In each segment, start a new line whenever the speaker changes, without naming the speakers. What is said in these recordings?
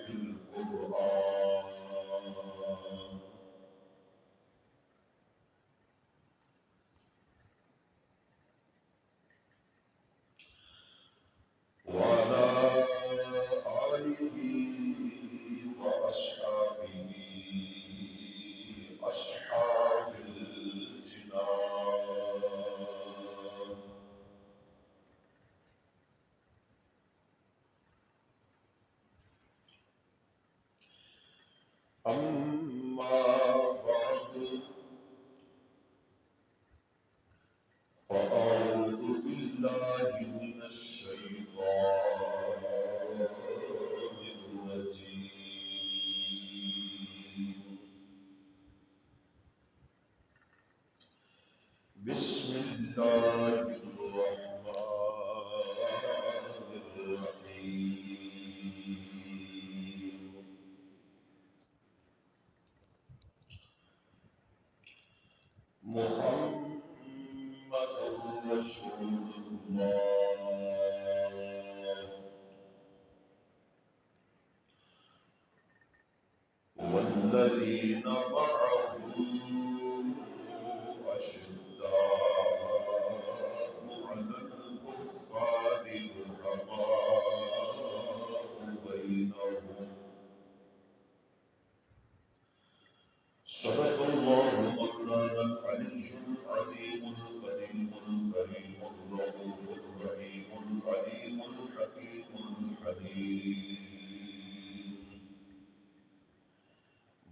بالقرآن وعلى آله وأصحابه أصحاب الجنان. أما بعد فأعوذ بالله من الشيطان الرجيم. بسم الله الرحمن الرحيم. محمد رسول الله والذين معه أشداء على الكفار رحماء بينهم. صدق الله مولانا العلي العظيم القديم الكريم الرؤوف الرحيم العليم الحكيم الحليم.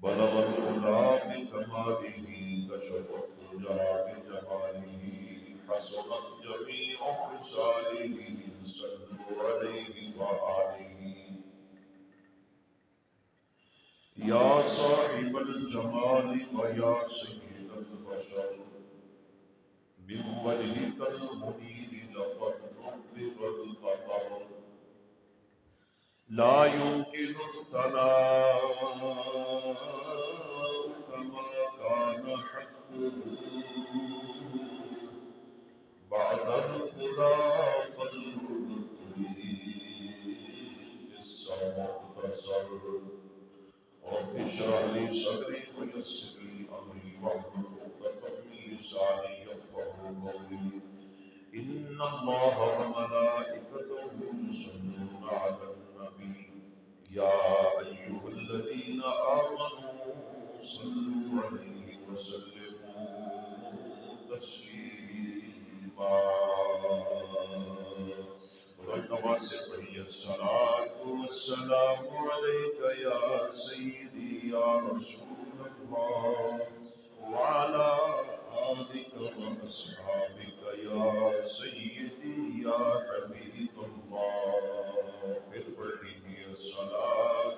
بلغ العلا بكماله كشف الدجى بجماله حسنت جميع خصاله صلوا عليه وآله. يا صاحب الجمال ويا سيد البشر من وجهك المنير لقد نور القمر. لا يمكن الثناء كما كان حقه بعد الهدى بالسمع. رب اشرح لي صدري ويسر لي امري واحلل عقدة من لساني يفقهوا قولي. ان الله وملائكته يصلون على النبي يا ايها الذين امنوا صلوا عليه وسلموا تسليما. والنواز سے پڑھیے الصلاة والسلام علیک یا سیدی یا رسول اللہ وعلى آلك وأصحابك يا سيدي يا حبيب الله. پھر پڑھیے الصلاة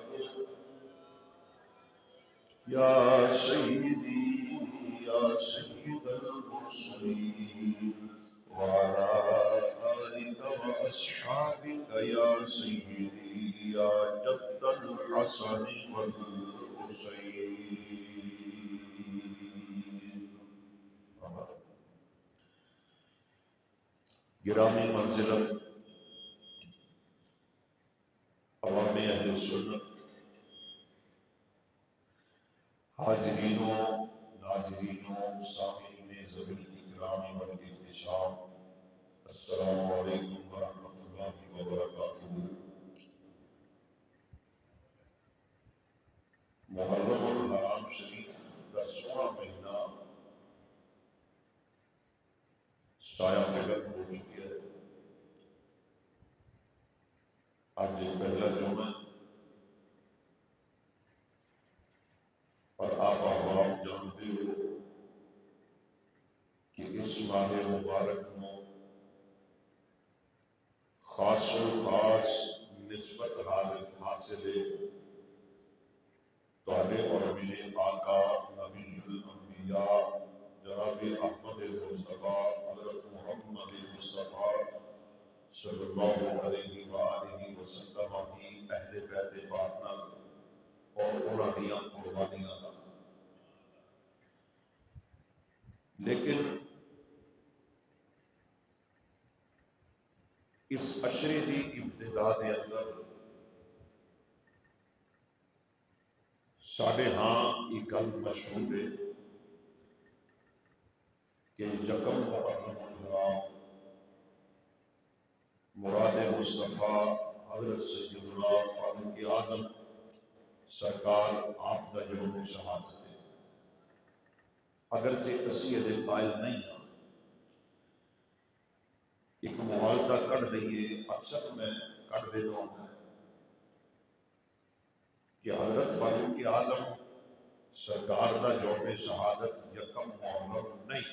يا سيدي يا سيد المرسلين وعلى آلك وأصحابك يا سيدي يا جد الحسن والحسين. گرامی منزلت عوام اہل سنت، حاضرین و ناظرین و سامعین ذوی الاکرام والاحتشام، السلام علیکم ورحمۃ اللہ وبرکاتہ. محرم الحرام شریف کا 16 مہینہ سایہ فگن ہو چکی ہے. آج پہلا جمعہ اور آپ احباب جانتے ہو کہ اس ماہ مبارک میں خاص و خاص نسبت حاصل تمہارے اور میرے آقا نبی الانبیاء جناب احمد مصطفیٰ حضرت محمد مصطفیٰ صلی اللہ علیہ وآلہ وسلم کی اہل بیت پاک نال اور انہاں دیاں قربانیاں دا. لیکن اس عشرے دی ابتدا دے اندر ساڈے ہاں ایک گل مشہور ہے کہ یکم محرم الحرام مراد مصطفیٰ حضرت سیدنا فاروق اعظم سرکار آپ دا یوم شہادت ہے۔ اگرچہ اسی دے قائل نہیں ہاں، ایک معاہدہ کر دئیے، اکثر میں کر دیتا ہوں کہ حضرت فاروق اعظم سرکار دا یوم شہادت یکم محرم نہیں،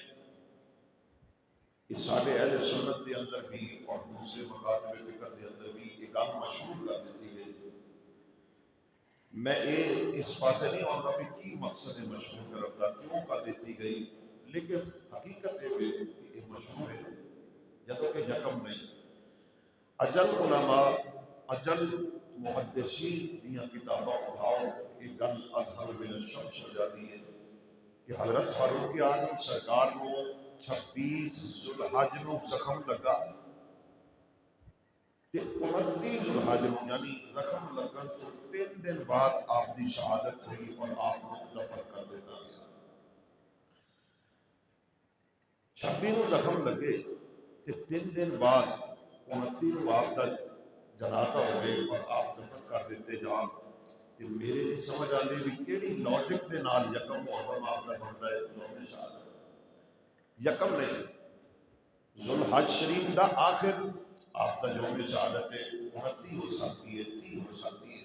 اس سارے اہل سنت کے اندر بھی اور دوسرے مکاتب فکر کے اندر بھی ایک گل مشہور کر دیتی گئی۔ میں اس پاسے نہیں آتا کہ کی مقصد ہے مشہور کرتا، کیوں کر دیتی گئی، لیکن حقیقت یہ ہے کہ یہ مشہور ہے جدوں کہ یکم نہیں۔ اجل علماء اجل محدثین دیاں کتاباں اٹھاؤ، یہ گل اظہر من الشمس ہو جاتی ہے کہ حضرت فاروق اعظم سرکار کو 26 ذوالحج نو زخم لگا تے 29 ذوالحج نو یعنی زخم لگن تو 3 دن بعد آپ دی شہادت ہوئی اور آپ کو دفن کر دیتا گیا۔ 26 نو زخم لگے تے 3 دن بعد 29 نو آپ دا جنازہ ہوئے اور آپ دفن کر دیتے جان۔ تے میرے نہیں سمجھ آندی بھی کیڑی لاجک دے نال یکم محرم آپ دا بندا ہے یوم شہادت۔ یکم نہیں، ذوالحج شریف دا آخر آپ دا یوم شہادت ہے، 29 ہو سکتی ہے، 30 ہو سکتی ہے،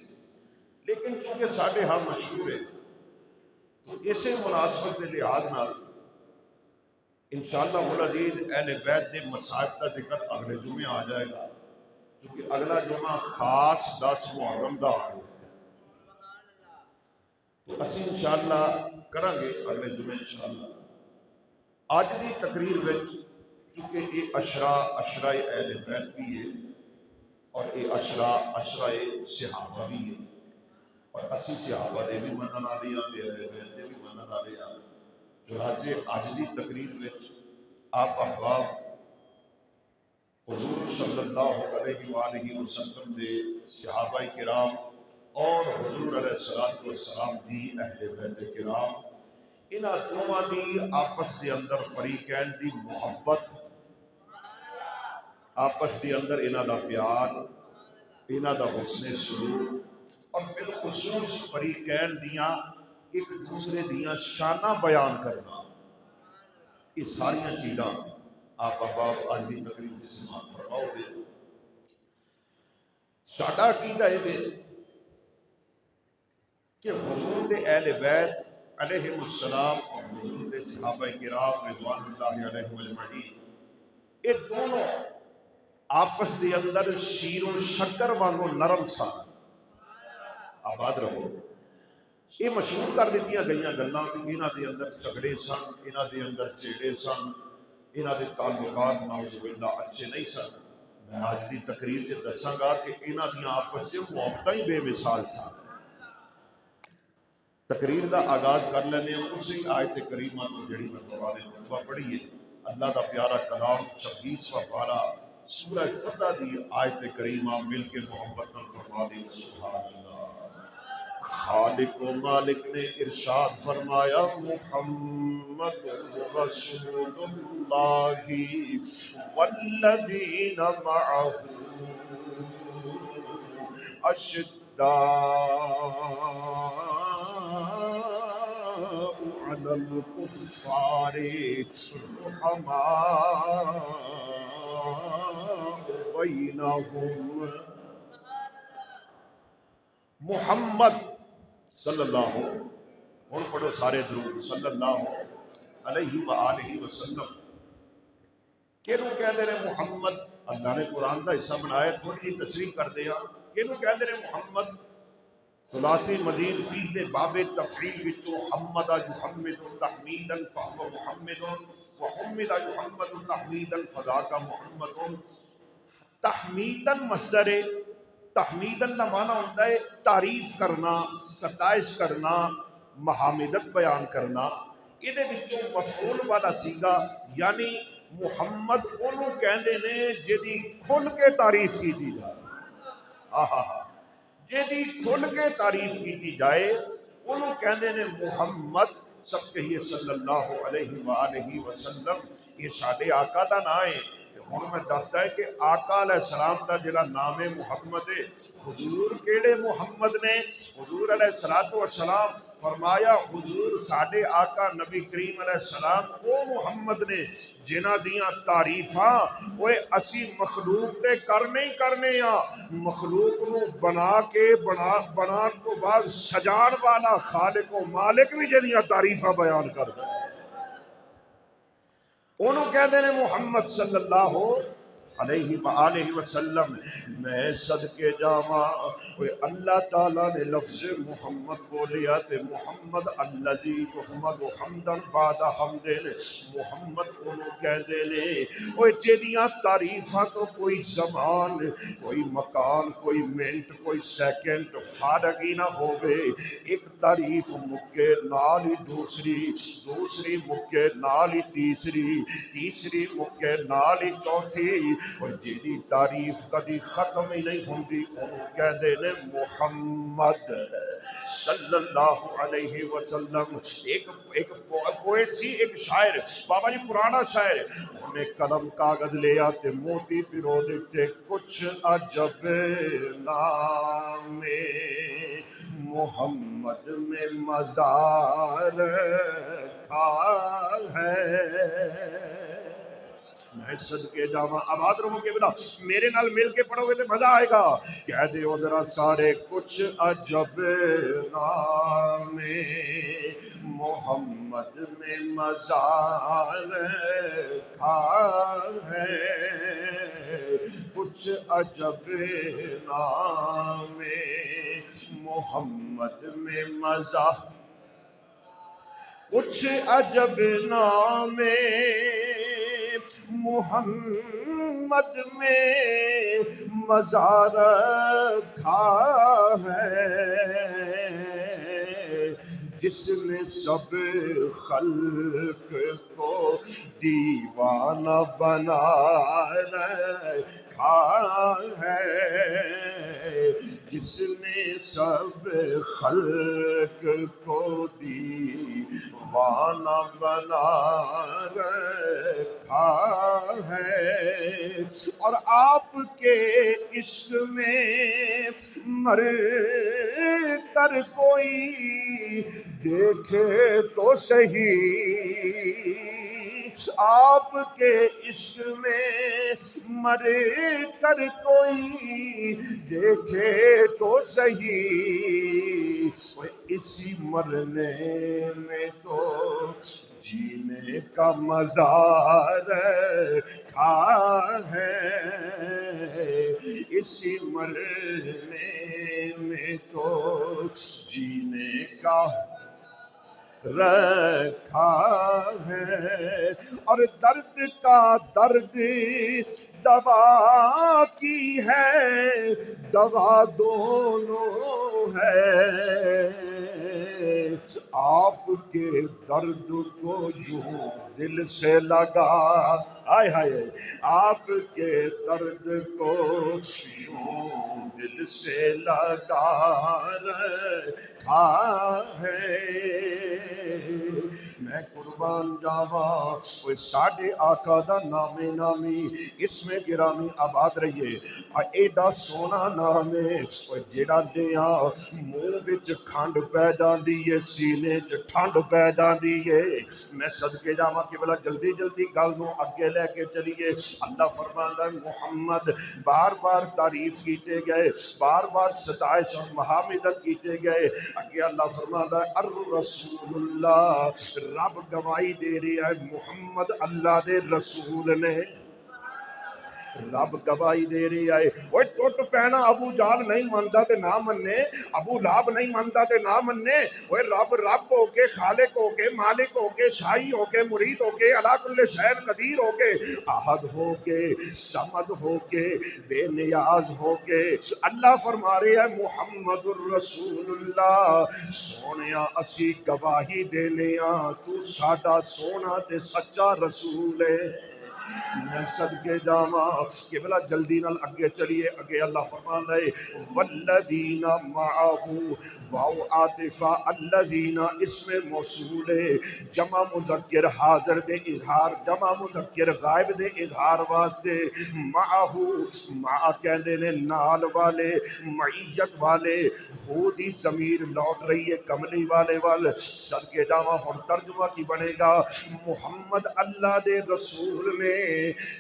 لیکن چونکہ ساڈے ہاں مشہور ہے تو اسے مناسبت کے لحاظ نال انشاءاللہ والعزیز اہل بیت دے مصائب کا ذکر اگلے جمعے آ جائے گا، کیونکہ اگلا جمعہ خاص 10 محرم دا آ رہا ہے تو اسی انشاءاللہ کریں گے اگلے جمعے انشاءاللہ۔ آج دی تقریر وچ کیونکہ یہ اشرا اہل بیت بھی ہے اور یہ اشرا صحابہ بھی ہے اور اسی صحابہ دے بھی منن والے ہاں تے اہل بیت دے بھی منن والے ہاں۔ چنانچہ اج دی تقریر وچ آپ احباب حضور صلی اللہ علیہ وآلہ وسلم دے صحابہ کرام اور حضور علیہ الصلوۃ والسلام دی اہل بیت کرام انہاں دوواں دی آپس دے اندر فریقین دی محبت، آپس دے اندر انہاں دا پیار، انہاں دا حسن سلوک اور بالخصوص فریقین دیاں ایک دوسرے دیاں شاناں بیان کرنا، یہ ساریاں چیزاں آپ احباب آج دی تقریر سے سماعت فرماؤ گے۔ ساڈا عقیدہ ہے کہ حضور دے اہل بیت علیہ السلام اور حضور دے صحابہ کرام رضوان اللہ علیہم اجمعین یہ دونوں آپس دے اندر شیر و شکر وانگو نرم سا آباد رہو۔ یہ مشہور کر دیتیاں گئیاں گلاں کہ انہاں دے اندر جھگڑے سن، انہاں دے اندر چیڑے سن، انہاں دے تعلقات نعوذ باللہ اچھے نہیں سن۔ میں آج دی تقریر سے دساں گا کہ انہاں دیاں آپس سے محبتاں ہی بے مثال سن۔ تقریر دا آغاز کر لینے ہیں اسی آیت کریمہ کو جڑی میں دوران خطبہ پڑھی ہے، اللہ دا پیارا کلام 26واں پارہ سورہ فتح دی آیت کریمہ مل کے محبت نال فرما دی سبحان اللہ۔ خالق و مالک نے ارشاد فرمایا محمد رسول اللہ والذین معہ اشداء علی الکفار رحماء بینہم۔ محمد صلی اللہ اور پڑھو سارے درود صلی اللہ علیہ وآلہ وسلم کینوں کہتے ہیں محمد؟ اللہ نے قرآن دا حصہ بنایا، تھوڑی جی تشریح کر دیا کینوں کہتے ہیں محمد؟ ثلاثی مزید فیہ دے باب تفعیل وچوں حمد یحمد تحمیدا فہو محمد وحمد یحمد تحمیدا فذاک محمد۔ تحمیدا مصدر ہے، تحمیدن کا معنی ہوتا ہے تعریف کرنا، ستائش کرنا، محامدت بیان کرنا۔ یہ مفعول والا سیگا یعنی محمد انہوں کہندے نے جدی کھل کے تعریف کی جائے، جدی کھل کے تعریف کی جائے انہوں کہنے نے محمد سب کہیے صلی اللہ علیہ وآلہ وسلم یہ ساڈے آقا دا نام ہے ہن میں دسدا ہے کہ آقا علیہ السلام دا جڑا نام ہے محمد ہے حضور کیڑے محمد نے حضور علیہ الصلوۃ والسلام فرمایا حضور ساڈے آقا نبی کریم علیہ السلام وہ محمد نے جنہاں دیاں تعریفاں اوے اسی مخلوق تے کرنے ہی کرنے ہاں مخلوق نو بنا کے بنا تو بعد سجان والا خالق و مالک بھی جڑیاں تعریفاں بیان کردا ہے انہوں کہتے ہیں محمد صلی اللہ علیہ وآلہ وسلم میں صدقے جاواں اللہ تعالیٰ نے لفظ محمد بولیا تے محمد الذی محمد حمدن بعد حمدن محمد انہوں کہتے ہیں جیدیاں تعریفاں تو کوئی زمان کوئی مکان کوئی منٹ کوئی سیکنڈ فارغ ہی نہ ہوئے ایک تعریف مکے نال ہی دوسری مکے نال ہی تیسری مکے نال ہی چوتھی اور جیدی تعریف کدی ختم ہی نہیں ہوندی انہوں کہتے ہیں محمد صلی اللہ علیہ وسلم ایک پوئٹ سی ایک شاعر بابا جی پرانا شاعر انہوں نے قلم کاغذ لیا تے موتی پیرو دیتے کچھ عجب نام محمد میں مزار کھا ہے میں صدقے جاواں آباد رہوں کے بلا میرے نال مل کے پڑھو گے تو مزہ آئے گا کہہ دے او ذرا سارے کچھ عجب نام محمد میں مزار کھا ہے کچھ عجب نام محمد میں مزار کچھ عجب نام محمد میں مزار کھا ہے جس نے سب خلق کو دیوانہ بنا رکھا ہے جس نے سب خلق کو دیوانہ بنا رکھا ہے اور آپ کے عشق میں مر کر کوئی دیکھے تو صحیح آپ کے عشق میں مر کر کوئی دیکھے تو صحیح اسی مرنے میں تو جینے کا مزار کھا ہے اسی مرنے میں تو جینے کا رکھا ہے اور درد کا درد دوا کی ہے دوا دونوں ہے آپ کے درد کو یوں دل سے لگا آئے ہائے آپ کے درد کو یوں دل سے لگا رکھا ہے میں قربان جاواں کوئی ساڈے آقا دا نام نامی اس میں گرامی آباد رہیے ایڈا سونا نام ہے جیڑا دیا منہ وچ کھنڈ پہ جاندی ہے سینے چ ٹھنڈ پہ جاندی ہے میں صدقے جاواں کہ بلا جلدی جلدی گل نو اگے لے کے چلیے اللہ فرماندا ہے محمد بار بار تعریف کیتے گئے بار بار ستائش اور محامدت کیتے گئے اگے اللہ فرماندا ہے الرسول اللہ رب گواہی دے رہا ہے محمد اللہ دے رسول نے رب گواہی دے رہی ہے وہ ٹوٹ پینا ابو جال نہیں مانتا تے نہ مننے ابو لاب نہیں مانتا تے نہ مننے وہ رب رب ہو کے خالق ہو کے مالک ہو کے شاہی ہو کے مرید ہو کے علا کل شہر قدیر ہو کے احد ہو کے صمد ہو کے بے نیاز ہو کے اللہ فرما رہے ہیں محمد الرسول اللہ سونیا اسی گواہی دینے تو ساڈا سونا تے سچا رسول ہے میں صدقے جاواں کہ بلا جلدی نال اگے چلیے. اگے اللہ فرماندا ہے والذین معه واو عاطفہ الذین اسم موصول جمع مذکر حاضر دے اظہار جمع مذکر غائب دے اظہار واسطے معه مع کہندے نے نال والے معیت والے ہو دی ضمیر لوٹ رہی ہے کملی والے وال. صدقے جاواں ہن ترجمہ کی بنے گا محمد اللہ دے رسول نے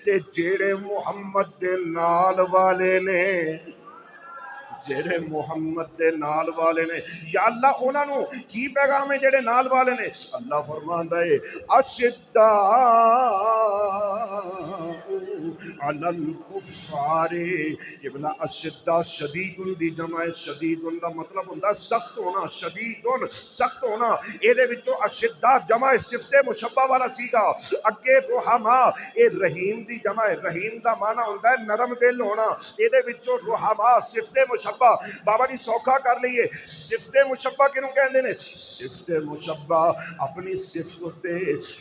تے جیڑے محمد دے نال والے نے جیڑے محمد دے نال والے نے یا اللہ انہاں نو کی پیغام ہے جیڑے نال والے نے. اللہ فرماندا ہے اشداء علی الکفار کہ بلا اشداء شدید دی جمع ہے. شدید دا مطلب ہوندا سخت ہونا شدید سخت ہونا. اے دے وچوں اشداء جمع ہے صفت مشبہ والا سیگا. اگے رحما اے رحیم دی جمع ہے. رحیم دا معنی ہوندا ہے نرم دل ہونا. اے دے وچوں رحما صفت مشبہ بابا جی سوکھا کر لئیے. صفت مشبہ کنوں کہندے نے؟ صفت مشبہ اپنی صفت تے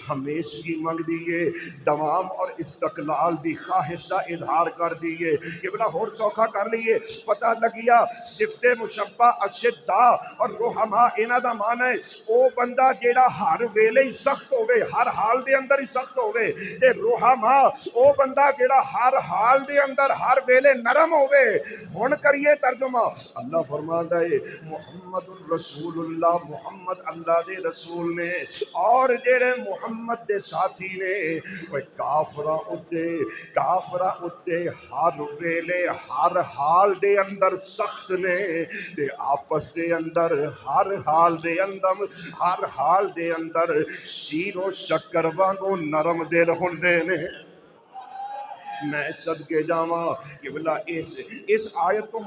ہمیشگی منگ دیئے دوام اور استقلال دی خواہش دا اظہار کر دیئے کہ بلا ہور سوکھا کر لئیے. پتہ لگیا صفت مشبہ اشداء اور رحما انہاں دا معنی ہے او بندہ جیڑا ہر ویلے ہی سخت ہوئے ہر حال دے اندر ہی سخت ہوئے تے رحما او بندہ جیڑا ہر حال دے اندر ہر ویلے نرم ہوئے. ہن کریے ترجمہ. اللہ فرماتا ہے محمد الرسول اللہ محمد اللہ دے رسول نے اور جیڑے محمد دے ساتھی نے وہ کافرہ اتے ہر ویلے ہر حال دے اندر سخت نے تے آپس دے اندر ہر حال دے اندر شیر و شکر وانگو نرم دل ہوندے نے. میں صدقے جاواں کہ بلا اس آیت تو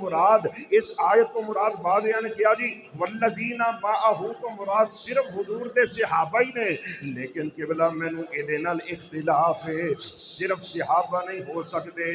مراد بعضیاں نے کیا جی والذین معه تو مراد صرف حضور دے صحابہ ہی نے لیکن کہ بلا مینوں اے نال اختلاف ہے. صرف صحابہ نہیں ہو سکتے.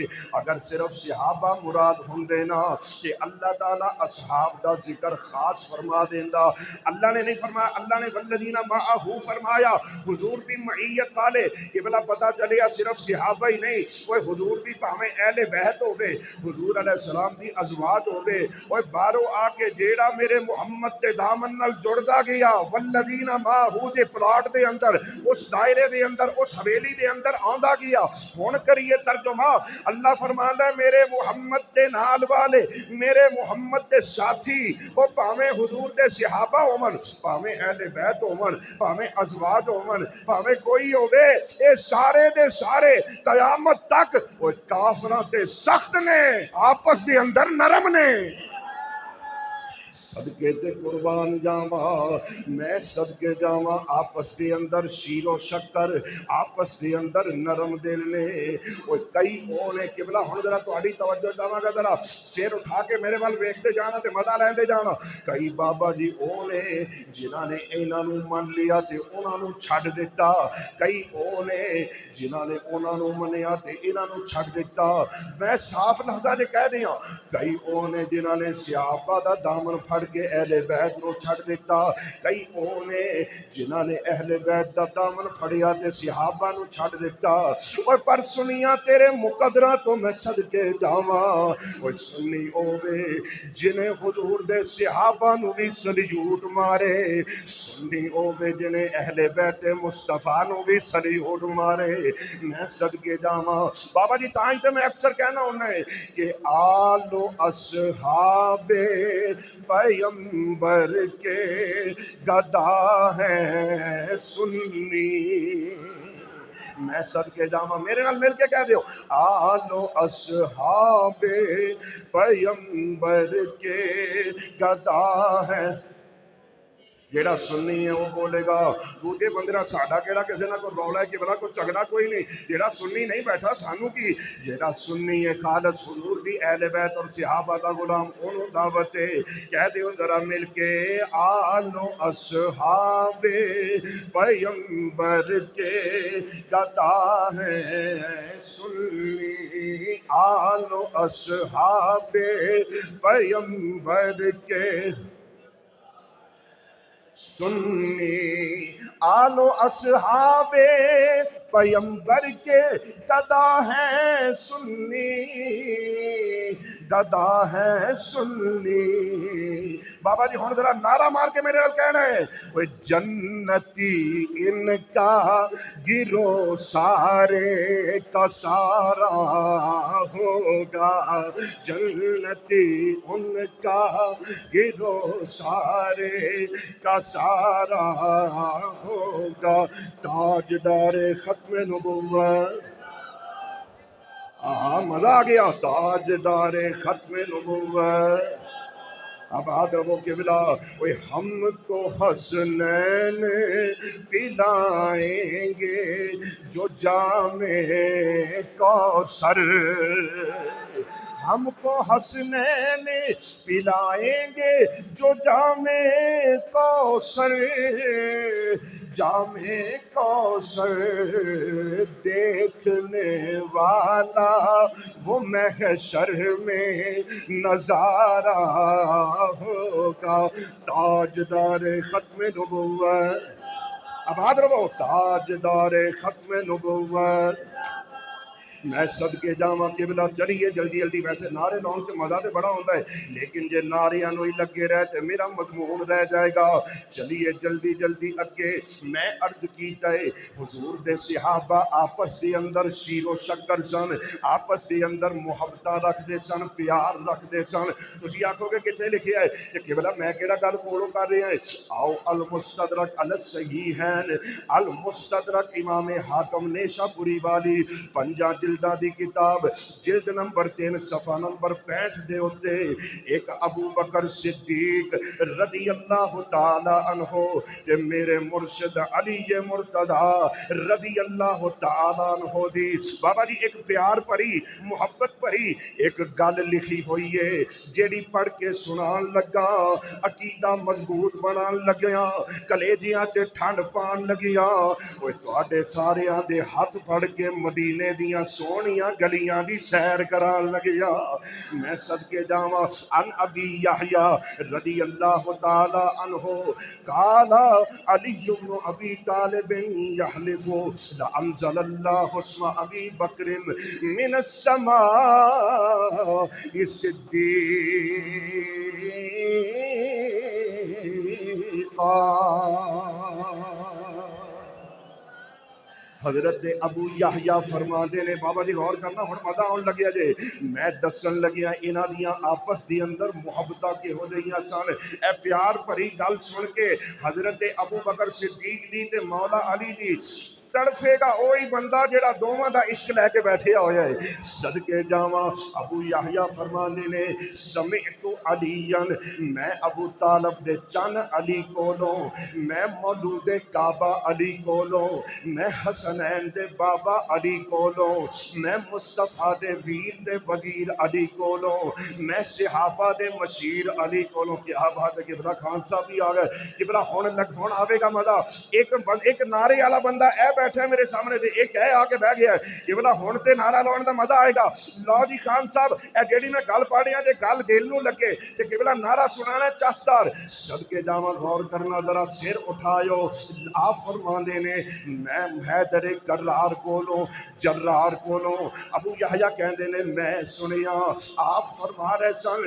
اگر صرف صحابہ مراد ہوندے نا کہ اللہ تعالی اصحاب دا ذکر خاص فرما دیندا. اللہ نے نہیں فرمایا. اللہ نے والذین معه فرمایا حضور دی معیت والے کہ بلا پتہ چلیا صرف صحابہ ہی نہیں وہ حضور دی پاویں اہل بیت ہوے حضور علیہ السلام دی ازواج ہوے اوے باہروں آ کے جیڑا میرے محمد دے دامن نال جڑدا گیا والذین معه دے پلاٹ دے اندر اس دائرے دے اندر اس حویلی دے اندر آندا گیا. ہن کریے ترجمہ. اللہ فرماندا ہے میرے محمد دے نال والے میرے محمد دے ساتھی او پاویں حضور دے صحابہ ہون پاویں اہل بیت ہون پاویں ازواج ہون پاویں کوئی ہوے اے سارے دے سارے قیامت تک وہ کافراں تے سخت نے آپس دے اندر نرم نے. صدقے تے قربان جاواں میں صدقے جاواں آپس دے اندر شیر و شکر آپس دے اندر نرم دل نے. وہ کئی او نے قبلہ ہن ذرا تہاڈی توجہ چاہواں گا ذرا سر اٹھا کے میرے ول ویکھتے جانا تے مزہ لیندے جانا. کئی بابا جی او نے جنہاں نے انہاں نوں من لیا تے انہاں نوں چھڈ دتا. کئی او نے جنہاں نے انہاں نوں منیا تے انہاں نوں چھڈ دتا. میں صاف لفظاں وچ کہہ دیاں کئی او نے جنہاں نے صحابہ دا دامن پھڑ کے اہل بیت نو چھڑ دیتا. کئی او نے جنہاں نے اہل بیت دا دامن پھڑیا تے صحابہ نو چھڑ دیتا. اور پر سنیاں تیرے مقدراں تو میں صدقے جاواں او سنی اوے جنہیں حضور دے صحابہ نو بھی سلیوٹ مارے سنی اوے جنہیں اہل بیت مصطفیٰ نو بھی سلیوٹ مارے. میں صدقے جاواں بابا جی تاں تے میں اکثر کہنا ہونا ہے کہ آل و اصحاب پیغمبر کے گدا ہے سنی. میں صدقے جاواں میرے نال مل کے کہہ دیو آل و اصحاب پیغمبر کے گدا ہے. جیڑا سنی ہے وہ بولے گا دوجے بندے ساڈا کیڑا کسے نہ کوئی رولا ہے کہ بلا کوئی جھگڑا کوئی نہیں. جیڑا سنی نہیں بیٹھا سانو کی جیڑا سنی ہے خالص حضور دی اہل بیت اور صحابہ دا غلام انہوں دعوت ہے. کہہ دیو ذرا مل کے آل و اصحاب پیغمبر کے گدا ہے سنی آل و اصحاب پیغمبر کے سنی آل و اصحاب
پیمبر کے گدا ہے سنی، گدا ہے سنی۔ بابا جی ہن ذرا نعرہ مار کے میرے نال کہنا ہے، وہ جنتی ان کا گروہ سارے کا سارا ہوگا، جنتی ان کا گروہ سارے کا سارا ہوگا۔ تاجدار ختم نبوت، مزہ آ گیا، تاجدار ختم نبوت۔ اب آدر وہ قبلہ، وہ ہم کو حسنین پلائیں گے جو جام کوثر، ہم کو حسنین پلائیں گے جو جام کوثر، جام کوثر دیکھنے والا وہ محشر میں نظارہ ہوگا۔ تاجدار ختم نبوت، آباد رہو، تاجدار ختم نبوت۔ میں صدقے جاواں قبلہ، چلیے جلدی جلدی، ویسے نعرے لاؤن سے مزہ تے بڑا ہوتا ہے، لیکن جے نعریاں نو ہی لگے رہے تے میرا مضمون رہ جائے گا۔ چلیے جلدی جلدی اگے۔ میں عرض کیتا ہے حضور دے صحابہ آپس دے اندر شیر و شکر سن، آپس دے اندر محبتہ رکھ دے سن، پیار رکھ دے سن۔ تسی آکھو گے کتنے لکھیا ہے کہ قبلہ میں کیڑا گل کولوں کر رہے ہیں؟ آؤ المستدرک علی الصحیحین، المستدرک امام حاکم نیشابوری والی 5 جلداں دی کتاب، جلد نمبر 3 صفحہ نمبر 65 دے ہوتے ایک ابو بکر صدیق رضی اللہ تعالی عنہ تے میرے مرشد علی مرتضی رضی اللہ تعالی عنہ دی بابا جی ایک پیار بھری محبت بھری ایک گل لکھی ہوئی ہے، جیڑی پڑھ کے سنان لگا عقیدہ مضبوط بنان لگیا، کلیجیاں تے ٹھنڈ پان لگیا۔ اوے تواڈے ساریاں دے ہاتھ پھڑ کے مدینے دیاں سونیاں گلیاں دی سیر کران لگیا۔ میں صدقے جاواں ان ابی یحییٰ رضی اللہ تعالی عنہ قال علی بن ابی طالب یحلف لانزل اللہ اسم ابی بکر من السماء صدیقا۔ حضرت ابو یحییٰ فرماندے نے، بابا جی غور کرنا ہن مزہ آن لگیا جے، میں دسن لگیا انہاں دیاں آپس دی اندر محبتاں کہو جہیاں سن۔ اے پیار بھری گل سن کے حضرت ابو بکر صدیق دی تے مولا علی دی تڑفے گا وہی بندہ جڑا دوواں دا عشق لے کے بیٹھے ہویا ہے۔ صدقے جاواں ابو یحییٰ فرماندے نے سمعت علی، میں ابو طالب دے چن علی کولوں، میں مولود کعبہ علی کولوں، میں حسنین دے بابا علی کولوں، میں مصطفیٰ دے ویر دے وزیر علی کولوں، میں صحابہ دے مشیر علی کولوں۔ کیا بات ہے کہ خان صاحب بھی آ گئے کہ بلا ہون آوے گا مزہ۔ ایک نعرے والا بندہ اے بیٹھا ہے میرے سامنے تے ایک اے آ کے بہ گیا ہے کہ بلا ہون تے نعرہ لاؤن دا مزہ آئے گا۔ لو جی خان صاحب اے جیڑی میں گل پڑھی ہاں تے گل دل نو لگے تے کہ بلا نعرہ سنانا چسدار۔ صدقے جاواں غور کرنا ذرا سر اٹھایو۔ آپ فرماندے نے میں حیدر کرار کولوں جرار کولوں، ابو یحییٰ کہندے نے میں سنیا آپ فرما رہے سن،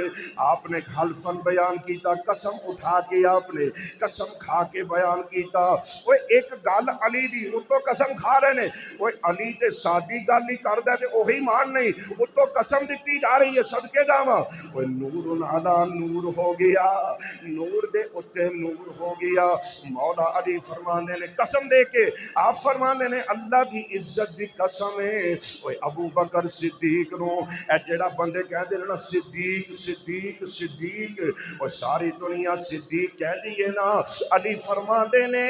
آپ نے حلفن بیان کیتا، قسم اٹھا کے آپ نے قسم کھا کے بیان کیتا۔ وہ ایک گل علی دی اتو قسم کھا رہے نے، وہ علی تے سادی گل ہی کردا تے وہی مان نہیں، اتو قسم دتی جا رہی ہے۔ صدقے جاواں وہ نور علی نور ہو گیا، نور دے اتے نور ہو گیا۔ مولا علی فرماندے نے قسم دے کے آپ فرماندے نے اللہ دی عزت دی قسم ہے، اوے ابو بکر صدیق نو اے جڑا بندے کہندے نے نا صدیق صدیق صدیق، او ساری دنیا صدیق کہندی ہے نا، علی فرماندے نے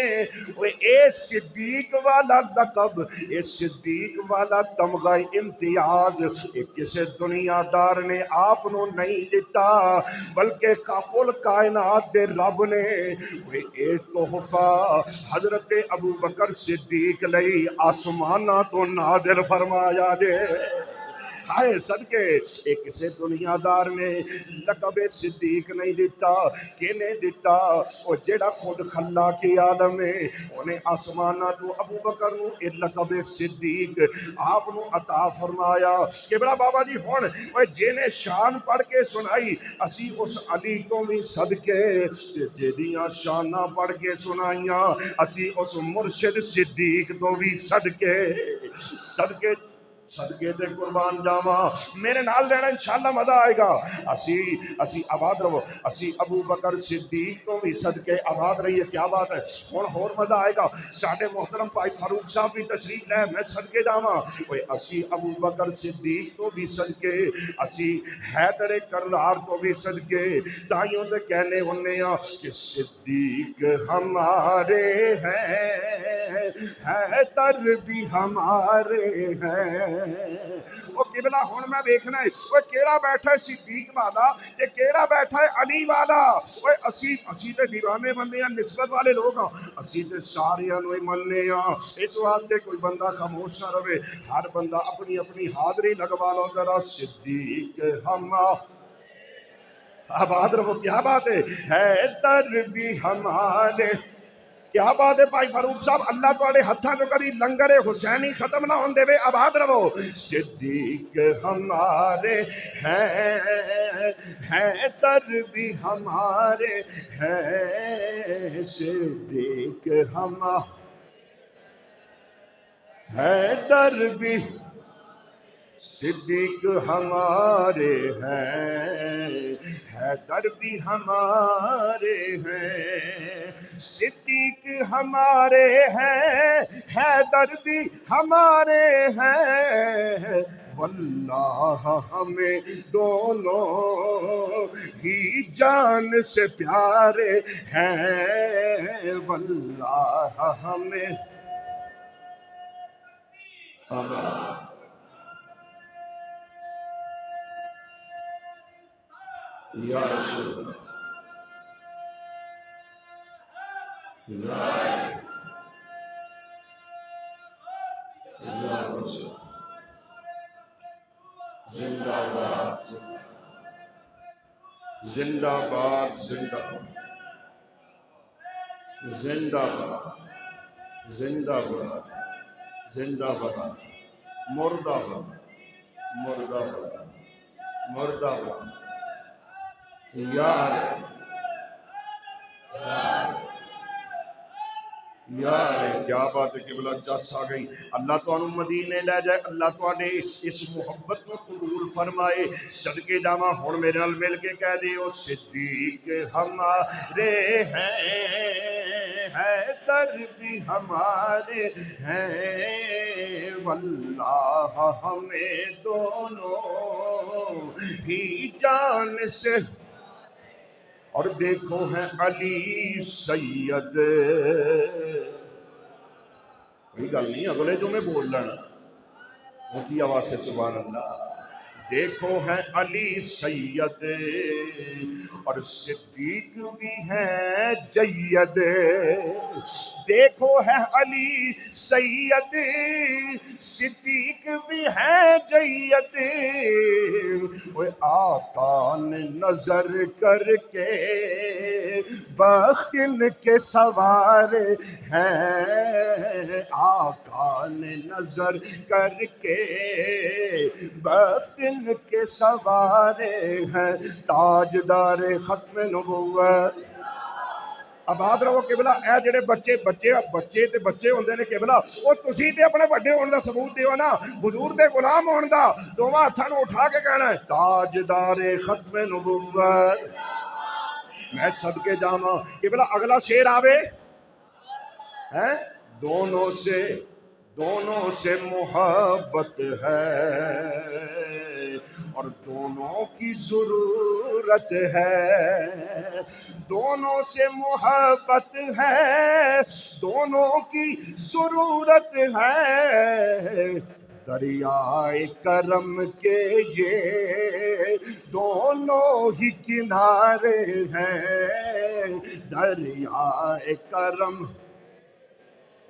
اوے اے صدیق والا لقب، اے صدیق والا تمغہ امتیاز اے کسے دنیا دار نے آپ نو نہیں دیتا، بلکہ کل کائنات دے رب نے اے تحفہ حضرت ابو بکر صدیق لئی آسمانہ تو نازل فرمایا جے۔ ہائے صدقے ایک کسی دنیادار نے لقب صدیق نہیں دیتا کہ نہیں دیتا وہ جڑا خود خلا کی عالم ہے انہیں آسمانہ تو ابو بکر نو اے لقب صدیق آپ نو عطا فرمایا کہ بڑا بابا جی ہون وہ جینے شان پڑھ کے سنائی اسی اس علی تو بھی صدقے جیدیاں شانہ پڑھ کے سنائیاں اسی اس مرشد صدیق تو بھی صدقے صدقے صدقے تے قربان جاواں میرے نال رہنا انشاءاللہ مزہ آئے گا اسی آباد رہو اسی ابو بکر صدیق تو بھی صدقے آباد رہیے کیا بات ہے ہن ہور مزہ آئے گا ساڈے محترم بھائی فاروق صاحب بھی تشریف لے میں صدقے جاواں اوے اسی ابو بکر صدیق تو بھی صدقے اسی حیدر کرار تو بھی صدقے تائیوں تے کہنے ہونے ہاں کہ صدیق ہمارے ہیں حیدر بھی ہمارے ہیں وہ قبلہ ہون میں دیکھنا ہے وہ کیڑا بیٹھا ہے صدیق والا تے کیڑا بیٹھا ہے علی والا وہ اسی تے دیوانے بندے ہیں نسبت والے لوگ ہیں اسی تے سارے انوئی مننے ہیں اس واسطے کوئی بندہ خاموش نہ رہے ہر بندہ اپنی اپنی حاضری لگوا لو ذرا صدیق ہم آباد رہو کیا بات ہے حیدر بھی ہمارے کیا بات ہے بھائی فاروق صاحب اللہ تواڈے ہتھاں جو کبھی لنگر حسینی ختم نہ ہون دے آباد رہو صدیق ہمارے ہیں حیدر بھی ہمارے ہیں صدیق ہم حیدر بھی صدیق ہمارے ہیں حیدر بھی ہمارے ہیں صدیق ہمارے ہیں حیدر بھی ہمارے ہیں واللہ ہمیں دونوں ہی جان سے پیارے ہیں واللہ ہمیں یا رسول اللہ یا رسول زندہ باد زندہ باد زندہ باد زندہ باد زندہ باد زندہ باد مردہ باد مردہ باد مردہ باد یا کیا بات ہے قبلہ جس آ گئی اللہ تو انہوں مدینے لے جائے اللہ تو آنے اس محبت میں قبول فرمائے صدقے جاواں ہون میرے نال مل کے کہہ دے او صدیق ہمارے ہیں حیدر بھی ہمارے ہیں واللہ ہمیں دونوں ہی جان سے اور دیکھو ہے علی سید کوئی گل نہیں اگلے جو میں بول لینا اونچی آواز سے سبحان اللہ دیکھو ہے علی سید اور صدیق بھی ہے جید دیکھو ہے علی سید صدیق بھی ہے جید وہ آقا نے نظر کر کے بخت ان کے سوار ہیں آقا نے نظر کر کے بخت ان کے سوارے ہیں تاجدار ختم نبوت آباد رہو قبلہ اے جڑے بچے تے بچے ہوندے نے قبلہ او تسی تے اپنے بڑے ہون دا ثبوت دیو نا حضور دے غلام ہون دا دوواں ہتھاں نوں اٹھا کے کہنا ہے تاجدار ختم نبوت میں صدقے جاواں قبلہ اگلا شعر آوے ہیں دونوں سے محبت ہے اور دونوں کی ضرورت ہے دونوں سے محبت ہے دونوں کی ضرورت ہے دریائے کرم کے یہ دونوں ہی کنارے ہیں دریائے کرم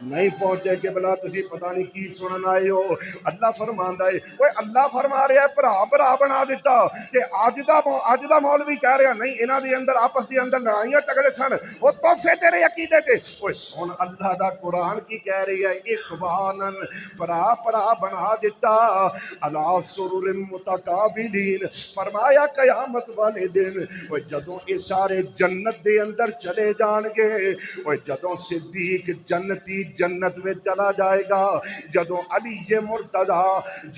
نہیں پہنچے کہ بلا تسی پتہ نہیں کی سنن آئے ہو. اللہ فرماندا ہے اوے اللہ فرما رہا ہے بھرا بنا دیتا تے اج دا مولوی کہہ رہا نہیں انہاں دے اندر آپس دے اندر لڑائیاں جھگڑے سن او تحفے تیرے عقیدے تے. اوے سن اللہ دا قرآن کی کہہ رہی ہے اخوانن بھرا بنا دیتا علی سرر متقابلین. فرمایا قیامت والے دن اوے جدوں یہ سارے جنت دے اندر چلے جان گے اوے جدوں صدیق جنتی جنت میں چلا جائے گا جدوں علی مرتضی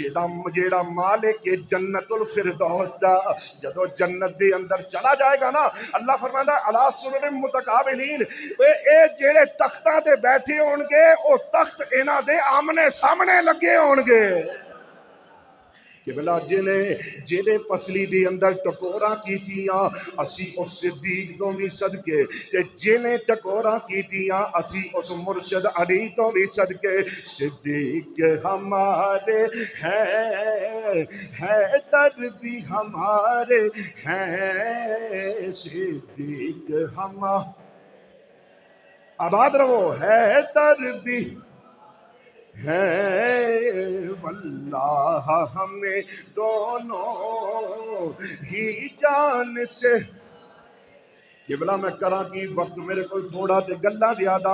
جیڑا مالک جنت الفردوس دا جدوں جنت دے اندر چلا جائے گا نا اللہ فرماندا ہے الا سرر متقابلین اے جیڑے تختاں تے بیٹھے ہون گے او تخت انہاں دے آمنے سامنے لگے ہون گے کہ بلا جنہیں پسلی دی اندر ٹکوراں کیتیاں اسی اس صدیق تو بھی صدقے کہ جنہیں ٹکوراں کیتیاں اسی اس مرشد علی تو بھی صدقے. صدیق ہمارے ہیں در بھی ہمارے ہیں صدیق ہمارے آباد رہو ہے در بھی ہے واللہ ہمیں دونوں ہی جان سے. قبلہ میں کراں کی وقت میرے کو تھوڑا تے گلاں زیادہ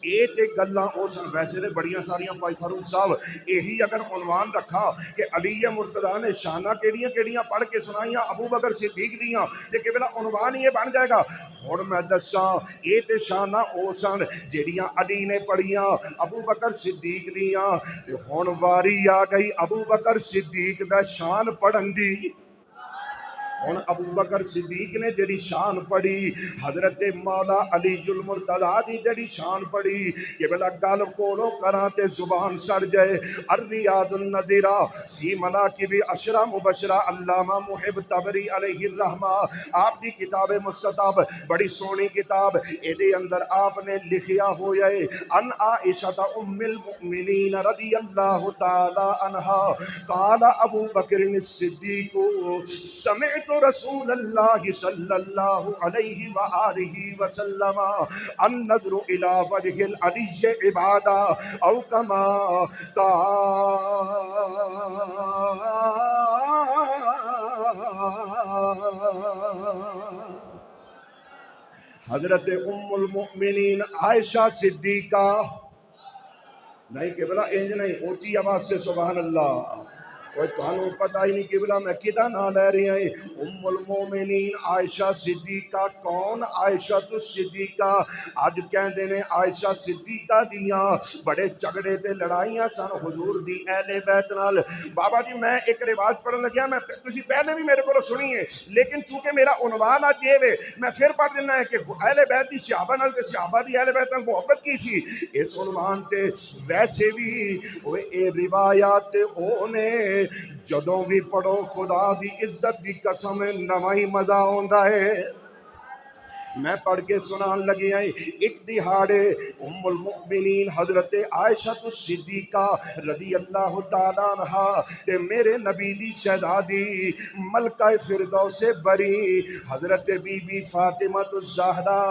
اے تے گلاں او سن ویسے تے بڑیاں ساریاں بھائی فاروق صاحب یہی اگر عنوان رکھا کہ علی مرتضیٰ نے شانہ کیڑیاں پڑھ کے سنائیاں ابو بکر صدیق دیاں تے قبلہ عنوان یہ بن جائے گا. ہن میں دساں اے تے شانہ او سن جیڑیاں علی نے پڑھیاں ابو بکر صدیق دیاں تے ہن واری آ گئی ابو بکر صدیق دا شان پڑھن دی. ہن ابو بکر صدیق نے جڑی شان پڑھی حضرت مولا علی المرتضیٰ دی جڑی شان پڑھی کہ بلا گل کولو کراں تے زبان سڑ جائے. الریاض النظیرہ فی مناقب عشرہ مبشرہ علامہ محب طبری علیہ الرحمہ آپ دی کتاب مستطاب بڑی سونی کتاب ایدے اندر آپ نے لکھیا ہویا ہے ان عائشہ ام المؤمنین رضی اللہ تعالی عنہا قال ابو بکر الصدیق سمعت رسول اللہ صلی اللہ علیہ وآلہ وسلم النظر الى وجہ العلی عبادہ او کما حضرت ام المؤمنین عائشہ صدیقہ نہیں قبلہ انج نہیں اونچی آواز سے سبحان اللہ. کوئی تانوں پتہ ہی نہیں قبلہ میں کدا نہ لے رہی ہیں. ام المومنین عائشہ صدیقہ کون؟ عائشہ صدیقہ اج کہندے نے عائشہ صدیقہ دیاں بڑے جھگڑے تے لڑائیاں سن حضور دی اہل بیت نال. بابا جی میں ایک روایت پڑھن لگیا میں تسی پہلے بھی میرے کو سنی ہے لیکن چونکہ میرا عنوان اج یہ ہے میں پھر پڑھ دینا ہے کہ اہل بیت دی صحابہ نال تے صحابہ دی اہل بیت نال محبت کی سی. اس عنوان تے ویسے بھی اے روایات او نے جدوں بھی پڑھو خدا دی عزت دی قسم نواں ہی مزہ آندا ہے. میں پڑھ کے سنان لگی آئی ایک دہاڑے ام المؤمنین حضرت عائشہ صدیقہ رضی اللہ تعالیٰ عنہ تے میرے نبی دی شہزادی ملکہ فردوس بری حضرت بی بی فاطمہ الزہرا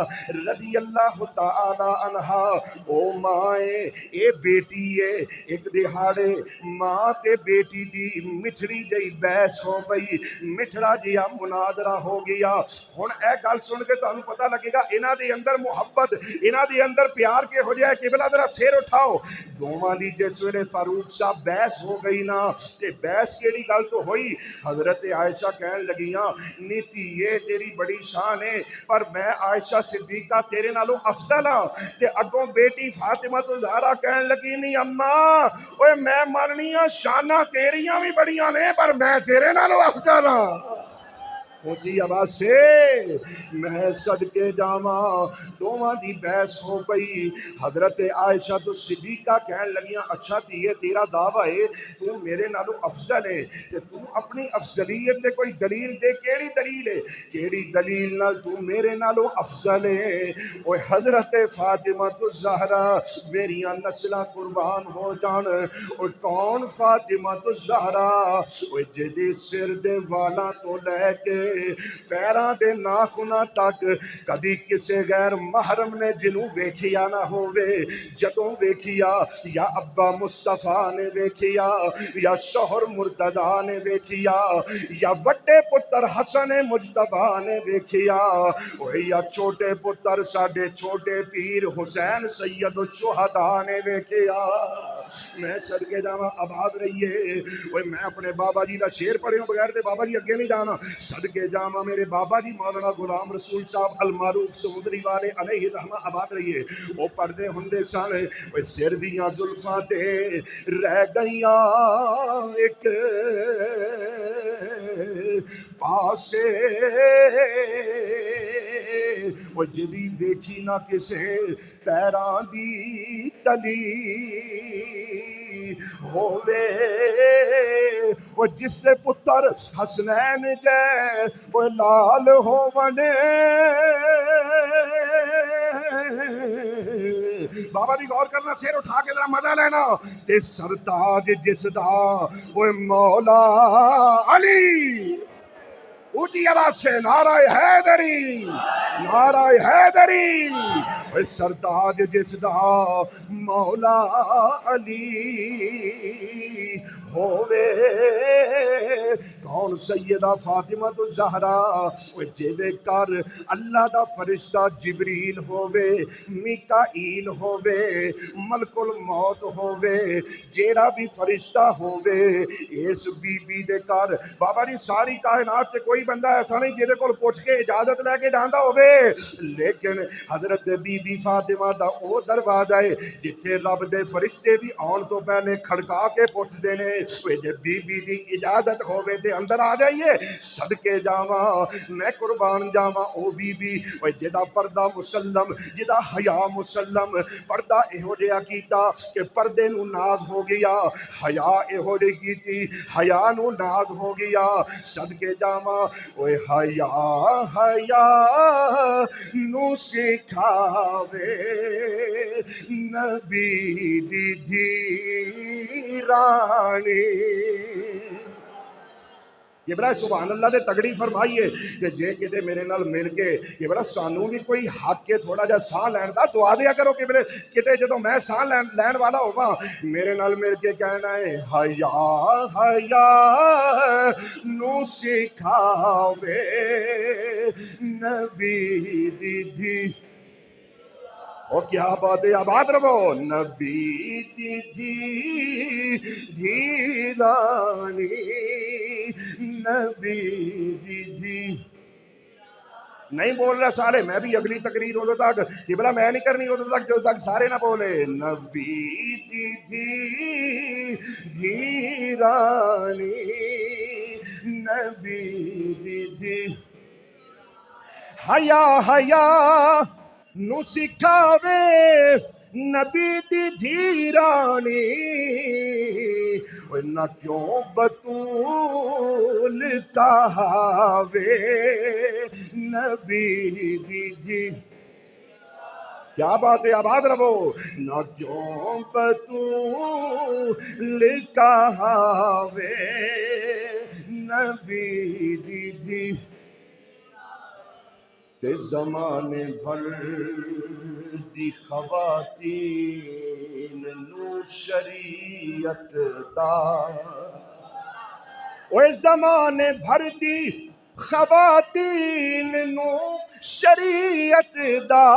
رضی اللہ تعالیٰ عنہ او مائے اے بیٹی ہے. ایک دہاڑے ماں تے بیٹی دی مٹھڑی جئی بحث ہو گئی مٹھڑا جیا مناظرہ ہو گیا. ہن اے گل سن کے تانوں پتہ لگے گا انہاں دے اندر محبت انہاں دے اندر پیار کے ہو جائے. قبلہ ذرا سیر اٹھاؤ دوواں دی جس ویلے فاروق صاحب بحث ہو گئی نا تے بحث کیڑی گل تو ہوئی حضرت عائشہ کہن لگیاں نیتی یہ تیری بڑی شان ہے پر میں عائشہ صدیقہ تیرے نالوں افضل ہاں. تے اگوں بیٹی فاطمہ الزہرا کہن لگی نہیں اماں اوے میں ماننی ہاں شاناں تیریاں بھی بڑیاں نے پر میں تیرے نالوں افضل ہاں. اونچی آواز سے میں صدقے جاواں دوواں دی بحث ہو گئی. حضرت عائشہ صدیقہ کہن لگیاں اچھا تیے تیرا دعویٰ ہے تو میرے نالوں افضل ہے تے تو اپنی افضلیت تے کوئی دلیل دے. کیڑی دلیل ہے کیڑی دلیل نال تو میرے نالوں افضل ہے؟ اوے حضرت فاطمہ الزہرا میریاں نسلاں قربان ہو جان. اوے کون فاطمہ الزہرا؟ اوے جدی سر دے والاں تو لے کے پیراں دے ناخناں تک کدی کسے غیر محرم نے جنوں ویکھیا نہ ہووے جدوں ویکھیا یا ابا مصطفیٰ نے ویکھیا یا شوہر مرتضیٰ نے ویکھیا یا وڈے پتر حسن مجتبی نے ویکھیا یا چھوٹے پتر ساڈے چھوٹے پیر حسین سید الشہداء نے ویکھیا میں صدقے جاواں آباد رہیے میں اپنے بابا جی دا شعر پڑھے بغیر تے بابا جی اگے نہیں جانا صدقے جاواں میرے بابا جی مولانا غلام رسول صاحب المعروف سمندری والے علیہ رحمہ آباد رہیے وہ پڑھدے ہوندے سن سر دیاں زلفاں تے رہ گئیاں ایک پاسے وہ جدی ویکھی نہ کسے پیراں دی تلی ہووے وہ جس دے پتر حسنین جے وہ لال ہوونے بابا جی غور کرنا سیر اٹھا کے ذرا مزہ لینا تے سرتاج جس دا وہ مولا علی اونچی آواز سے نعرہ حیدری نعرہ حیدری سرتاج جس دا مولا علی ہووے کون سیدہ فاطمہ الزہرا جیدے کر اللہ دا فرشتہ جبریل ہووے میکائیل ہووے ملک الموت ہووے جیڑا بھی فرشتہ ہووے اس بی بی دے کر بابا جی ساری کائنات سے کوئی بندہ ایسا نہیں جیدے کول پوچھ کے اجازت لے کے جاندا ہووے لیکن حضرت بی بی فاطمہ دا او دروازہ ہے جتھے رب دے فرشتے بھی آن تو پہلے کھڑکا کے پوچھ دینے جے بی بی دی اجازت ہووے تے اندر آ جائیے صدقے جاواں میں قربان جاواں او بی بی جدا پردہ مسلم جدا حیا مسلم پردہ ایہو جہا کیتا کہ پردے نو ناز ہو گیا حیا ایہو جہی کیتی حیا نو ناز ہو گیا صدقے جاواں اوے حیا حیا نو سکھاوے نبی دی دھی رانی یہ بڑا سبحان اللہ دے تگڑی فرمائیے کہ جے کدے میرے نال مل کے یہ بڑا سانوں بھی کوئی حق کے تھوڑا جا ساہ لین دا دعا دیا کرو کہ میرے کدے جدوں میں ساہ لین والا ہوواں میرے نال مل کے کہنا ہے حیا حیا نو سکھاوے نبی دی دھی او کیا بات ہے آباد رہو نبی دی دھی رانی نبی دی دھی نہیں بول رہا سارے میں بھی اگلی تقریر ادو تک کہ بلا میں نہیں کرنی ادو تک جو تک سارے نہ بولے نبی دی دھی رانی نبی دی حیا حیا نو سکھاوے نبی دی دھی رانی نہ کیوں بطول کہاوے نبی دی دھی کیا بات ہے آباد رہو نہ کیوں بطول کہاوے نبی دی دھی تے زمانے بھر دی خواتین نو شریعت دا اوے زمانے بھر دی خواتین نو شریعت دا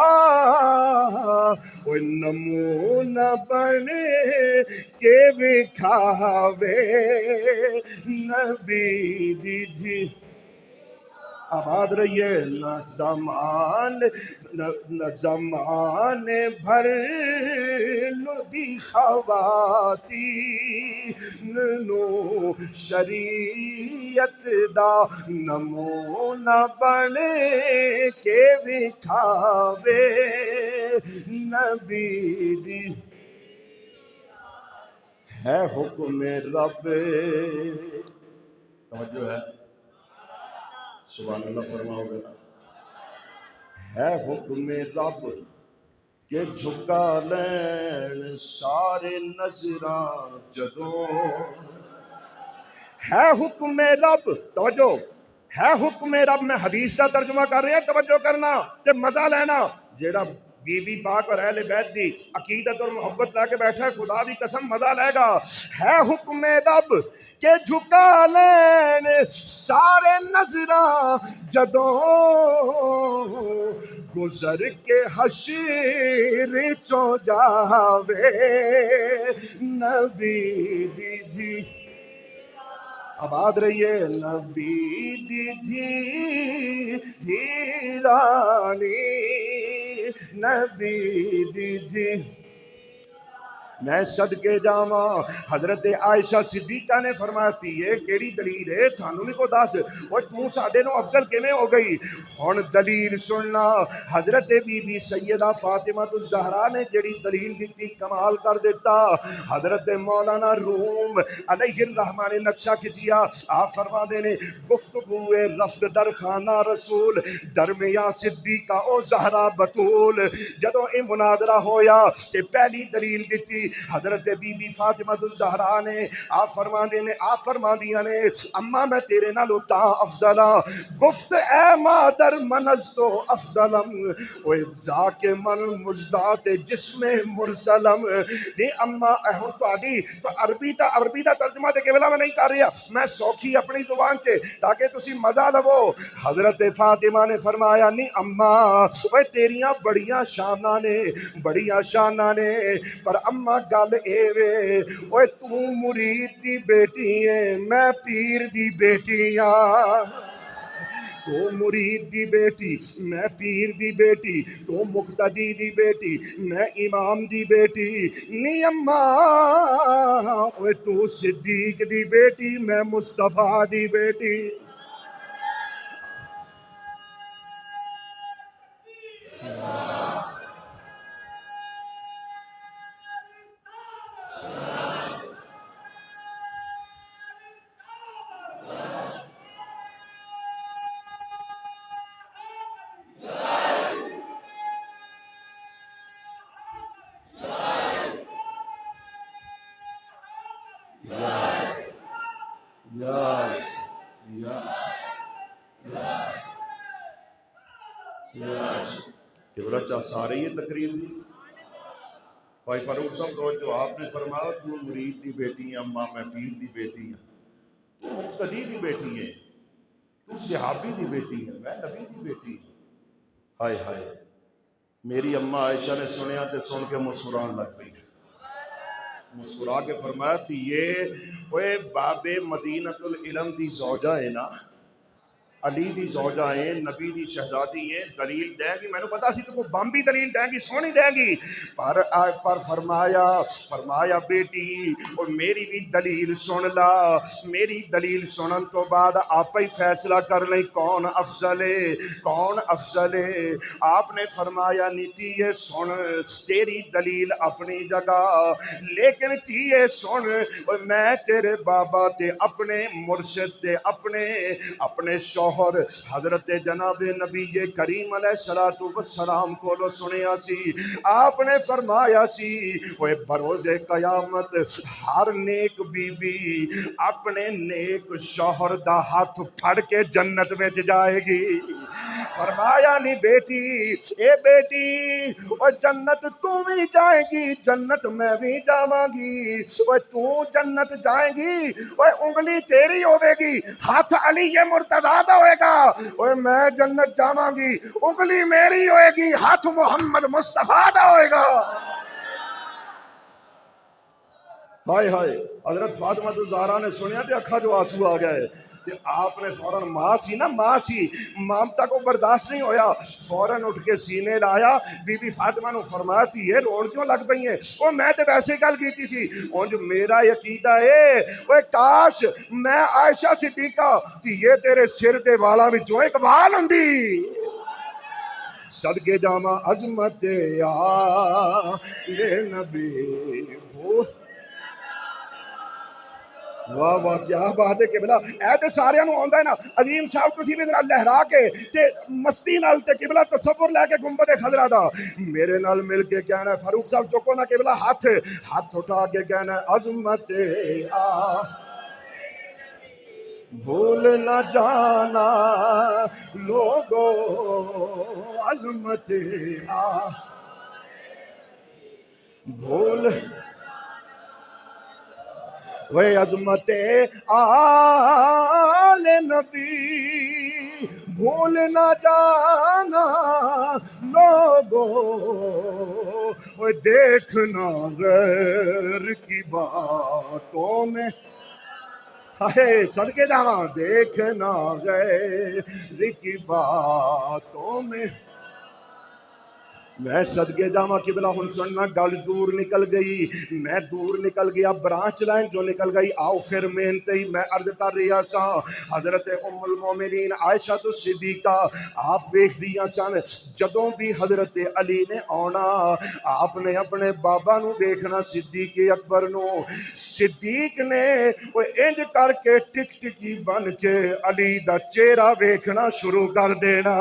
اوے نمونہ بنے کے وکھاوے نبی دی دھی آباد رہیے نہ زمان بھر دی خواتین نو شریعت دا نمونہ بنے کے وکھاوے نبی دی ہے حکم رب توجہ ہے سبحان اللہ فرماؤ گے ہے حکم رب کہ جھکا لین سارے نظراں جدوں ہے حکم رب توجہ ہے حکم رب. میں حدیث کا ترجمہ کر رہا, توجہ کرنا تے مزہ لینا. جیڑا بی بی پاک اور اہل بیت دی عقیدت اور محبت لا کے بیٹھا ہے, خدا دی قسم مزہ لے گا. ہے حکم رب کہ جھکا لین سارے نظراں جدوں گزر کے حشر چوں جاوے نبی دی آباد رہیے نبی دی دھیرانی نبی دی. میں صدقے جاواں حضرت عائشہ صدیقہ نے فرمایا تھی یہ کیڑی دلیل ہے سانو نہیں کو دس وہ تو ساڈے نو افضل کیویں ہو گئی. ہن دلیل سننا. حضرت بی بی سیدہ فاطمہ الزہرا نے جڑی دلیل دتی کمال کر دیتا. حضرت مولانا روم علیہ الرحمہ نے نقشہ کھچیا. آپ فرماندے نے گفتگو رفت در خانہ رسول درمیان صدیقہ او زہرا بتول. جدوں اے مناظرہ ہویا تے پہلی دلیل دتی حضرت بی بی فاطمہ الزہرا نے. آپ فرماندیاں نے اما میں تیرے نالوں تاں افضل ہاں. گفت اے مادر منزتو افضلم و ذاک من مجدات جسم مرسلم. دی اما ہن تہاڈی تو عربی دا ترجمہ تے کیولا میں نہیں کر رہا, میں سوکھی اپنی زبان چ تاکہ تسی مزہ لو. حضرت فاطمہ نے فرمایا نہیں اما اوے تیریاں بڑیاں شاناں نے پر اما گل اے وے اوے تو مرید دی بیٹی ہے میں پیر دی بیٹی ہاں. تو مرید دی بیٹی میں پیر دی بیٹی, تو مقتدی دی بیٹی میں امام دی بیٹی. نی اما اوے تو صدیق دی بیٹی میں مصطفیٰ دی بیٹی. سارے یہ تقریر دی بھائی فاروق صاحب تو جو آپ نے فرمایا تو مرید دی بیٹی ہے اما میں پیر دی بیٹی ہوں, تو مقتدی دی بیٹی ہے, تو صحابی دی بیٹی ہے, میں نبی دی بیٹی ہوں. ہائے ہائے میری اما عائشہ نے سنیا تے سن کے مسکران لگ گئی. مسکرا کے فرمایا کہ یہ اوے باب مدینۃ العلم دی زوجہ ہے نا, علی دی زوجہ ہیں, نبی دی شہزادی ہیں, دلیل دیں گی. میں نے پتا سی تو کو بامبی دلیل دیں گی, سونی دیں گی, پر فرمایا بیٹی اور میری بھی دلیل سن لا. میری دلیل سنن تو بعد آپ ہی فیصلہ کر لیں کون افضل ہے. آپ نے فرمایا نیتی یہ سن تیری دلیل اپنی جگہ, لیکن تھی یہ سن میں تیرے بابا تے اپنے مرشد تے اپنے شوہر حضرت جناب نبی کریم علیہ السلام کو سنیا سی. آپ نے فرمایا سی اوے بروز قیامت ہر نیک بی بی اپنے نیک شوہر دا ہاتھ پھڑ کے جنت میں جائے گی. فرمایا نہیں بیٹی او جنت تو بھی جائے گی, جنت میں بھی جاواں گی. او تو جنت جائے گی او انگلی تیری ہوے گی, ہاتھ علی مرتضیٰ دا ہوئے گا. اوے میں جنت جاواں گی, انگلی میری ہوئے گی, ہاتھ محمد مصطفیٰ دا ہوئے گا. ہائے ہائے حضرت فاطمہ الزہرا نے سنیا تے اکھا جو آنسو آ گئے. تے آپ نے فوراً ماں سی مامتا کو برداشت نہیں ہویا, فوراً اٹھ کے سینے لایا. بی بی فاطمہ نے فرمایا تھی یہ روڑ کیوں لگ پئی ہیں؟ وہ میں تے ویسے گل کیتی سی. اونج میرا عقیدہ ہے وہ کاش میں عائشہ صدیقہ تھی یہ تیرے سر دے والاں وچوں ایک وال ہوندی. صدقے جاواں عظمت یہ نبی واہ واہ کیا بات ہے قبلہ. اے تے سارے نو آندا ہے نا. عظیم صاحب تسی بھی ذرا لہرا کے تے مستی نال تے قبلہ تصور لے کے گنبد خضرا دا میرے نال مل کے کہنا ہے فاروق صاحب چکو نا قبلہ ہاتھ اٹھا کے کہنا ہے عظمت بھول نہ جانا لوگو عظمت بھول وہ عظمت آل نبی بھول نہ جانا لوگو وہ دیکھنا غیر کی باتوں میں ہائے صدقے جاواں دیکھنا غیر کی باتوں میں میں صدقے جاواں قبلہ ہن سننا گل دور نکل گئی میں دور نکل گیا برانچ لائن جو نکل گئی آؤ پھر مینتے ہی میں عرض کر رہا سا حضرت ام المومنین عائشہ صدیقہ آپ ویکھ دیا سن جدوں بھی حضرت علی نے آنا آپ نے اپنے بابا نو دیکھنا صدیق اکبر نو صدیق نے وہ انج کر کے ٹک ٹکی بن کے علی دا چہرہ ویکھنا شروع کر دینا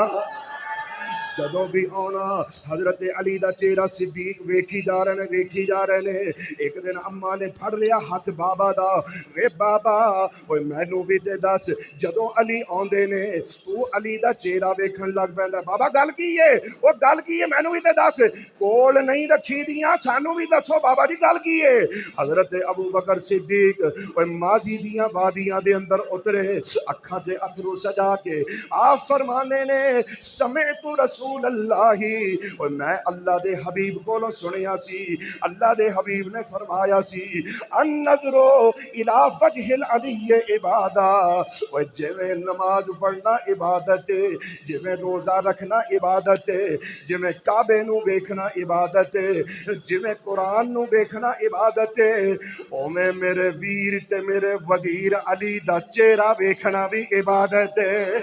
جدوں بھی آنا حضرت علی دا چہرہ صدیق ویکھی جا رہے نے ایک دن اماں نے پھڑ لیا ہاتھ بابا دا وے بابا اوے مینوں بھی تے دس جدوں علی آندے نے تو علی دا چہرہ ویکھن لگ پیندا بابا گل کی ہے او گل کی ہے مینوں بھی تے دس کول نہیں رکھی دیاں سانوں بھی دسو بابا جی گل کی ہے حضرت ابو بکر صدیق اوے ماضی دیاں وادیاں دے اندر اترے اکھاں تے اتھرو سجا کے آپ فرمانے نے سمعت رسول اللہ اور میں اللہ دے حبیب کو سنیا سی اللہ دے حبیب نے فرمایا سی النظر الی وجہ العلی عبادہ اور جویں نماز پڑھنا عبادت ہے جویں روزہ رکھنا عبادت ہے جویں کعبے نو ویکھنا عبادت ہے جویں قرآن نو ویکھنا عبادت ہے اوویں میرے ویر تے میرے وزیر علی دا چہرہ ویکھنا بھی عبادت ہے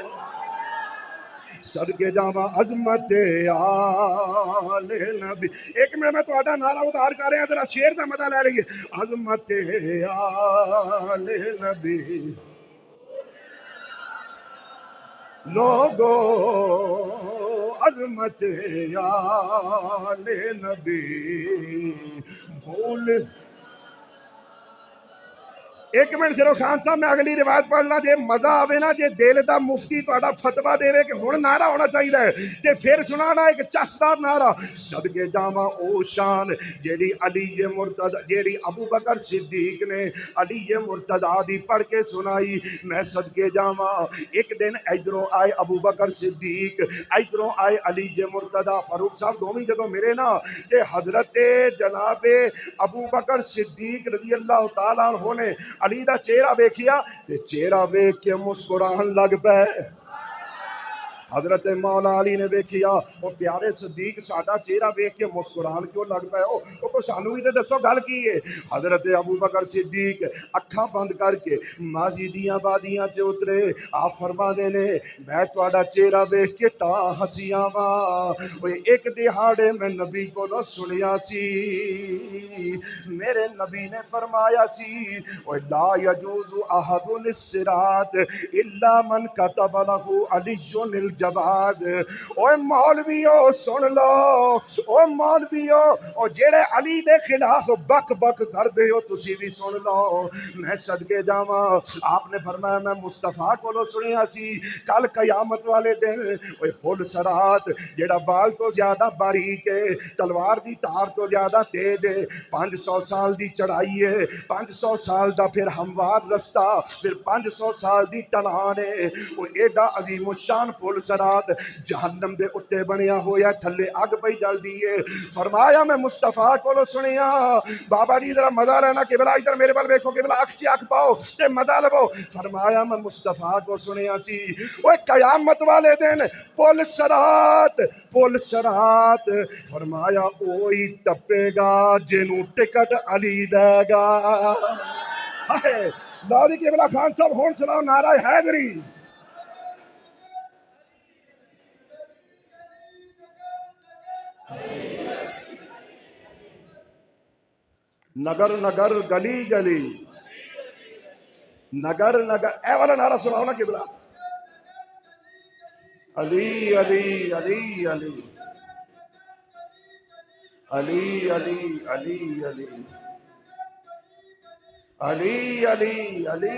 صدقے جاواں عظمت آل نبی ایک منٹ میں تہاڈا نعرہ اتار کر رہا ذرا شیر دا مزہ لے لئیے عظمت آل نبی لوگو عظمت آل نبی بھول ایک منٹ صرف خان صاحب میں اگلی روایت پڑھنا جے مزہ آوے نا جے دل دا مفتی تہاڈا فتویٰ دے کہ ہن نعرہ ہونا چاہیے تے پھر سنانا ایک چسدار نعرہ صدقے جاواں او شان جیڑی علی مرتضی جیڑی ابو بکر صدیق نے علی مرتضی دی پڑھ کے سنائی میں صدقے جاواں ایک دن ادھروں آئے ابو بکر صدیق ادھروں آئے علی مرتضی فاروق صاحب دوویں جدوں میرے نا تے حضرت جناب ابو بکر صدیق رضی اللہ تعالیٰ عنہ نے علی دا چہرہ ویکھیا تے چہرہ ویکھ کے مسکران لگ پے حضرت مولا علی نے ویکھیا او پیارے صدیق ساڈا چہرہ ویکھ کے مسکران کیوں لگ پے او سانو بھی تے دسو گل کی ہے حضرت ابو بکر صدیق اکھاں بند کر کے ماضی دیاں وادیاں تے اترے آپ فرما دے نے میں تہاڈا چہرہ ویکھ کے تاں ہسیاں وا اوے ایک دہاڑے میں نبی کولوں سنیا سی میرے نبی نے فرمایا سی اوے لا یجوز احد الصراط الا من كتب له علی جواز اوے مولویو سن لو او مولویو او جڑے علی دے خلاف بک بک کر دے ہو تسی بھی سن لو میں صدقے جاواں آپ نے فرمایا میں مصطفیٰ کولو سنیا سی کل قیامت والے دن اوے پل سرات جڑا بال تو زیادہ باریک ہے تلوار دی تار تو زیادہ تیز ہے 500 سال دی چڑھائی ہے 500 سال دا پھر ہموار رستہ پھر 500 سال دی ٹلان ہے او ایڈا عظیم الشان پل سرات جہنم دے اتے بنیا ہویا تھلے اگ پئی جلدی ہے فرمایا میں مصطفیٰ کو سنیا بابا جی ذرا مزہ لینا قبلہ ادھر میرے بل دیکھو قبلہ اکھ چ اکھ پاؤ تے مزہ لو فرمایا میں مصطفیٰ کو سنیا سی اوے قیامت والے دن پل سرات فرمایا اوہی ٹپے گا جنوں ٹکٹ علی دے گا لالی قبلہ خان صاحب ہون سناؤ نعرہ حیدری نگر نگر گلی گلی نگر نگر اے والا نعرہ سناؤ نا قبلہ علی علی علی علی علی علی علی علی علی علی علی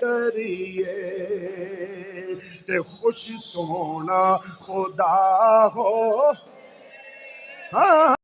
کریے تے خوش سونا خدا ہو ہاں